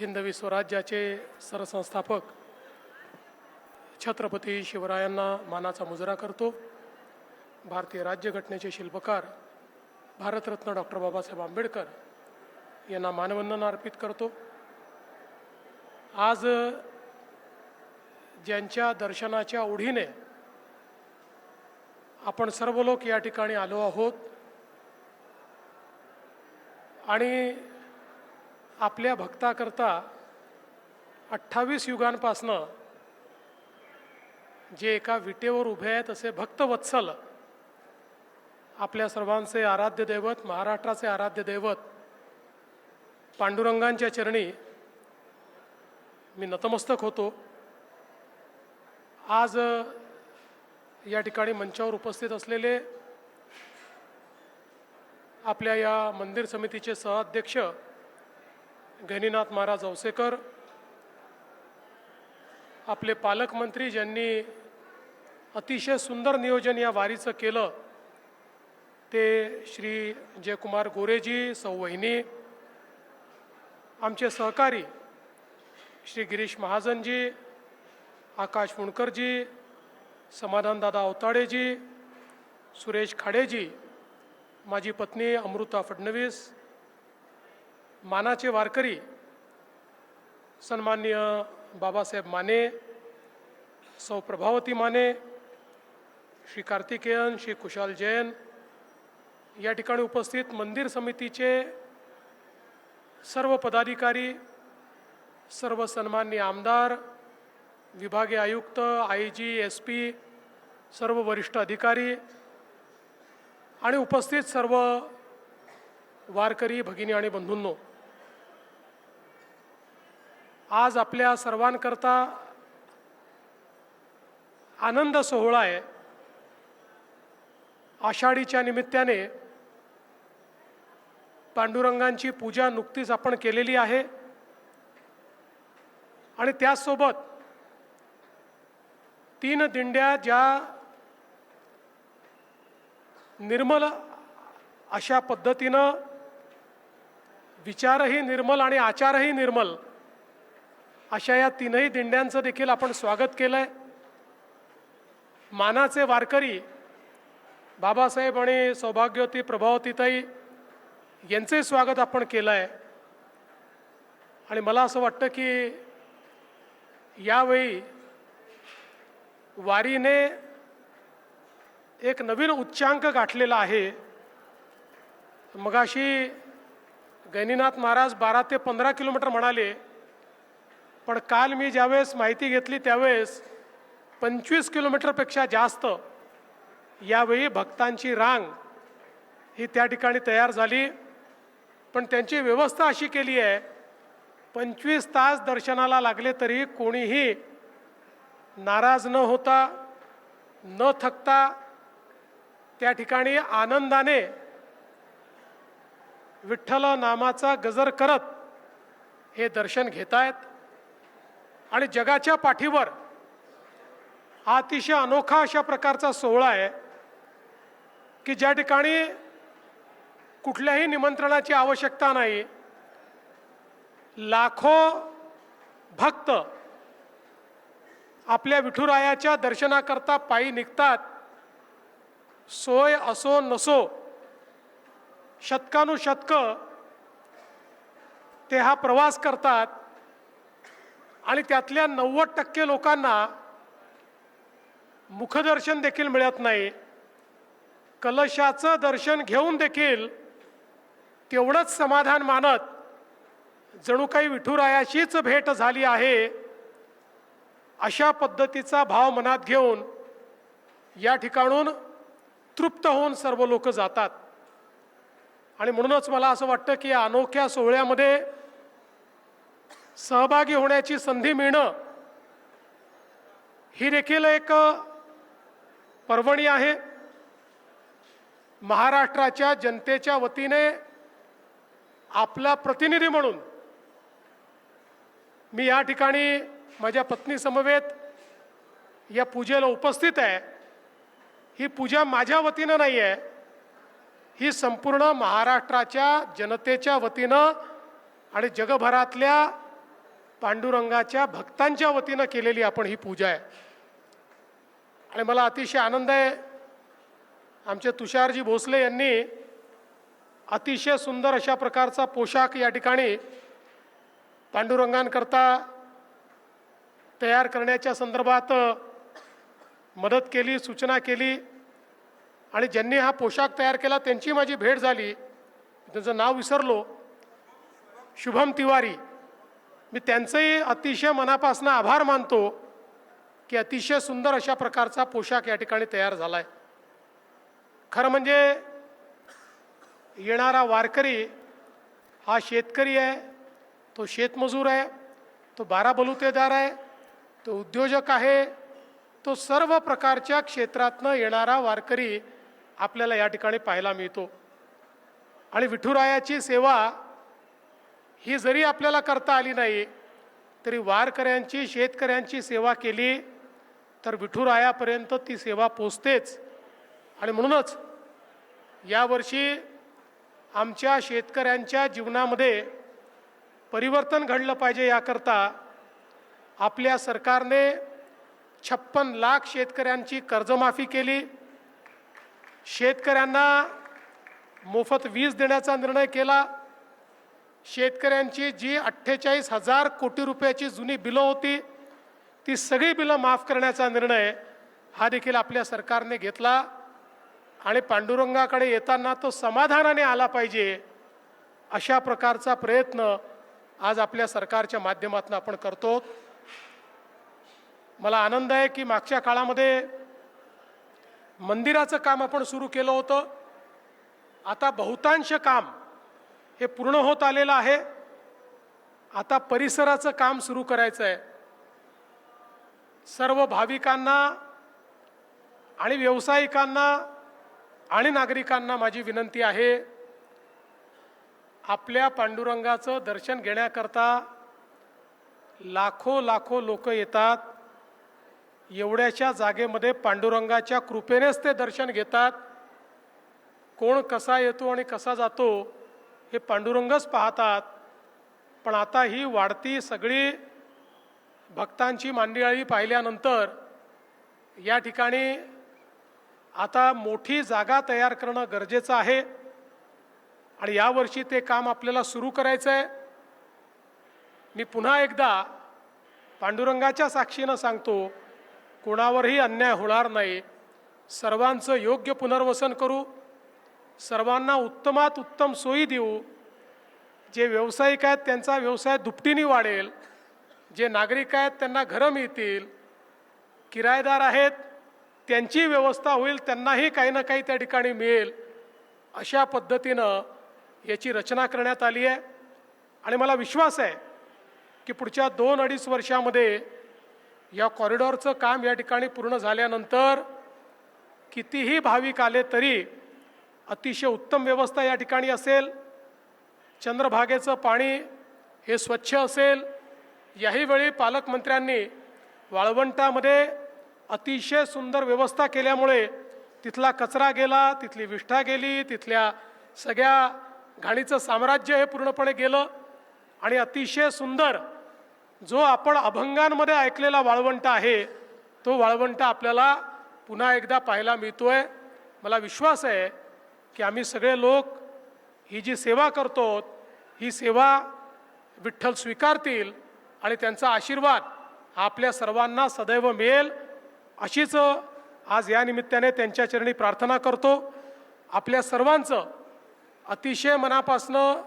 हिंदवी स्वराज्याचे सरसंस्थापक छत्रपती शिवरायांना मानाचा मुजरा करतो। भारतीय राज्यघटनेचे शिल्पकार भारतरत्न डॉक्टर बाबासाहेब आंबेडकर यांना मानवंदना अर्पित करतो। आज ज्यांच्या दर्शनाच्या ओढीने आपण सर्व लोक या ठिकाणी आलो आहोत आणि आपल्या भक्ताकरता 28 युगांपासनं जे एका विटेवर उभे आहेत असे भक्तवत्सल आपल्या सर्वांचे आराध्य दैवत, महाराष्ट्राचे आराध्य दैवत पांडुरंगांच्या चरणी मी नतमस्तक होतो। आज या ठिकाणी मंचावर उपस्थित असलेले आपल्या या मंदिर समितीचे सहअध्यक्ष गहिनीनाथ महाराज औसेकर, आपले पालकमंत्री ज्यांनी अतिशय सुंदर नियोजन या वारीचं केलं ते श्री जयकुमार गोरेजी, सौ वहिनी, आमचे सहकारी श्री गिरीश महाजनजी, आकाश फुंडकरजी, समाधानदादा अवताडेजी, सुरेश खाडेजी, माझी पत्नी अमृता फडणवीस, मानाचे वारकरी सन्माननीय बाबासाहेब माने, सौ प्रभावती माने, श्री कार्तिकेयन, श्री कुशाल जैन, या ठिकाणी उपस्थित मंदिर समितीचे सर्व पदाधिकारी, सर्व सन्माननीय आमदार, विभागीय आयुक्त, आयजी, एसपी, सर्व वरिष्ठ अधिकारी आणि उपस्थित सर्व वारकरी भगिनी आणि बंधूंनो, आज आपल्या सर्वांकरता आनंद सोहळा आहे। आषाढीच्या निमित्ताने पांडुरंगांची पूजा नुकतीच आपण केलेली आहे आणि त्याचसोबत 3 दिंड्या ज्या निर्मल अशा पद्धतीनं विचारही निर्मल आणि आचारही निर्मल अशा या 3ही दिंड्यांचं देखील आपण स्वागत केलंय। मानाचे वारकरी बाबासाहेब आणि सौभाग्यवती प्रभावतीताई यांचे स्वागत आपण केलं आहे आणि मला असं वाटतं की यावेळी वारीने एक नवीन उच्चांक गाठलेला आहे। मगाशी गहिनीनाथ महाराज 12 ते 15 किलोमीटर म्हणाले, पण काल मी ज्यावेळेस माहिती घेतली त्यावेळेस 25 किलोमीटरपेक्षा जास्त यावेळी भक्तांची रांग ही त्या ठिकाणी तयार झाली। पण त्यांची व्यवस्था अशी केली आहे 25 तास दर्शनाला लागले तरी कोणीही नाराज न होता, न थकता त्या ठिकाणी आनंदाने विठ्ठल नामाचा गजर करत हे दर्शन घेतायत आणि जगाच्या पाठीवर हा अतिशय अनोखा अशा प्रकारचा सोहळा आहे की ज्या ठिकाणी कुठल्याही निमंत्रणाची आवश्यकता नाही। लाखो भक्त आपल्या विठुरायाच्या दर्शनाकरता पायी निघतात। सोय असो नसो शतकानुशतक ते हा प्रवास करतात आणि त्यातल्या 90% लोकांना मुखदर्शन देखील मिळत नाही। कलशाचं दर्शन घेऊन देखील तेवढंच समाधान मानत जणू काही विठुरायाशीच भेट झाली आहे अशा पद्धतीचा भाव मनात घेऊन या ठिकाणून तृप्त होऊन सर्व लोक जातात आणि म्हणूनच मला असं वाटतं की या अनोख्या सोहळ्यामध्ये सहभागी होण्याची संधी मिळणं ही देखील एक पर्वणी आहे। महाराष्ट्राच्या जनतेच्या वतीने आपला प्रतिनिधी म्हणून मी या ठिकाणी माझ्या पत्नी समवेत या पूजेला उपस्थित आहे। ही पूजा माझ्या वतीनं नाही आहे, ही संपूर्ण महाराष्ट्राच्या जनतेच्या वतीनं आणि जगभरातल्या पांडुरंगाच्या भक्तांच्या वतीनं केलेली आपण ही पूजा आहे. आणि मला अतिशय आनंद आहे, आमचे तुषारजी भोसले यांनी अतिशय सुंदर अशा प्रकारचा पोशाख या ठिकाणी पांडुरंगांकरता तयार करण्याच्या संदर्भात मदत केली, सूचना केली. आणि ज्यांनी हा पोशाख तयार केला त्यांची माझी भेट झाली, त्यांचं नाव विसरलो, शुभम तिवारी. मी त्यांचंही अतिशय मनापासून आभार मानतो की अतिशय सुंदर अशा प्रकारचा पोशाख या ठिकाणी तयार झाला आहे. खरं म्हणजे येणारा वारकरी हा शेतकरी आहे, तो शेतमजूर आहे, तो बारा बलुतेदार आहे, तो उद्योजक आहे, तो सर्व प्रकारच्या क्षेत्रातनं येणारा वारकरी आपल्याला या ठिकाणी पाहायला मिळतो. आणि विठुरायाची सेवा ही जरी आपल्याला करता आली नाही तरी वारकऱ्यांची, शेतकऱ्यांची सेवा केली तर विठुरायापर्यंत ती सेवा पोचतेच. आणि म्हणूनच यावर्षी आमच्या शेतकऱ्यांच्या जीवनामध्ये परिवर्तन घडलं पाहिजे, याकरता आपल्या सरकारने 56 लाख शेतकऱ्यांची कर्जमाफी केली. शेतकऱ्यांना मोफत वीज देण्याचा निर्णय केला. शेतकऱ्यांची जी 48,000 कोटी रुपयाची जुनी बिलं होती ती सगळी बिलं माफ करण्याचा निर्णय हा देखील आपल्या सरकारने घेतला. आणि पांडुरंगाकडे येताना तो समाधानाने आला पाहिजे अशा प्रकारचा प्रयत्न आज आपल्या सरकारच्या माध्यमातून आपण करतो. मला आनंद आहे की मागच्या काळामध्ये मंदिराचं काम आपण सुरू केलं होतं. आता बहुतांश काम हे पूर्ण होत आलेलं आहे. आता परिसराचं काम सुरू करायचं आहे. सर्व भाविकांना आणि व्यावसायिकांना आणि नागरिकांना माझी विनंती आहे, आपल्या पांडुरंगाचं दर्शन घेण्याकरता लाखो लोक येतात. एवढ्याशा जागेमध्ये पांडुरंगाच्या कृपेनेच ते दर्शन घेतात. कोण कसा येतो आणि कसा जातो हे पांडुरंगच पाहतात. पण आता ही वाढती सगळी भक्तांची मांदियाळी पाहिल्यानंतर या ठिकाणी आता मोठी जागा तयार करणं गरजेचं आहे. आणि यावर्षी ते काम आपल्याला सुरू करायचं आहे. मी पुन्हा एकदा पांडुरंगाच्या साक्षीनं सांगतो, कोणावरही अन्याय होणार नाही. सर्वांचं योग्य पुनर्वसन करू, सर्वांना उत्तमात उत्तम सोयी देऊ. जे व्यावसायिक आहेत त्यांचा व्यवसाय दुपटीने वाढेल, जे नागरिक आहेत त्यांना घरं मिळतील, किरायेदार आहेत त्यांची व्यवस्था होईल, त्यांनाही काही ना काही त्या ठिकाणी मिळेल. अशा पद्धतीनं याची रचना करण्यात आली आहे. आणि मला विश्वास आहे की पुढच्या 2-2.5 वर्षामध्ये या कॉरिडॉरचं काम या ठिकाणी पूर्ण झाल्यानंतर कितीही भाविक आले तरी अतिशय उत्तम व्यवस्था या ठिकाणी असेल. चंद्रभागेचं पाणी हे स्वच्छ असेल. याही वेळी पालकमंत्र्यांनी वाळवंटामध्ये अतिशय सुंदर व्यवस्था केल्यामुळे तिथला कचरा गेला, तिथली विष्ठा गेली, तिथल्या सगळ्या घाणीचं साम्राज्य हे पूर्णपणे गेलं. आणि अतिशय सुंदर जो आपण अभंगांमध्ये ऐकलेला वाळवंट आहे तो वाळवंट आपल्याला पुन्हा एकदा पाहायला मिळतोय. मला विश्वास आहे की आम्ही सगळे लोक ही जी सेवा करतो ही सेवा विठ्ठल स्वीकारतील आणि त्यांचा आशीर्वाद आपल्या सर्वांना सदैव मिळेल अशीच आज या निमित्ताने त्यांच्या चरणी प्रार्थना करतो. आपल्या सर्वांचं अतिशय मनापासनं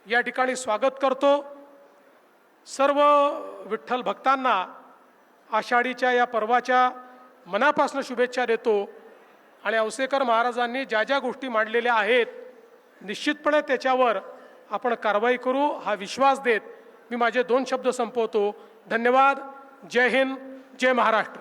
या ठिकाणी स्वागत करतो. सर्व विठ्ठल भक्तांना आषाढीच्या या पर्वाच्या मनापासून शुभेच्छा देतो. आणि औसेकर महाराजांनी ज्या ज्या गोष्टी मांडलेल्या आहेत निश्चितपणे त्याच्यावर आपण कारवाई करू हा विश्वास देत मी माझे 2 शब्द संपवतो. धन्यवाद. जय हिंद, जय महाराष्ट्र.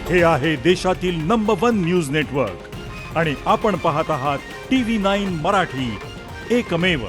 हे आहे देशातील नंबर 1 न्यूज नेटवर्क आणि आपण पाहत आहात TV9 मराठी, एकमेव.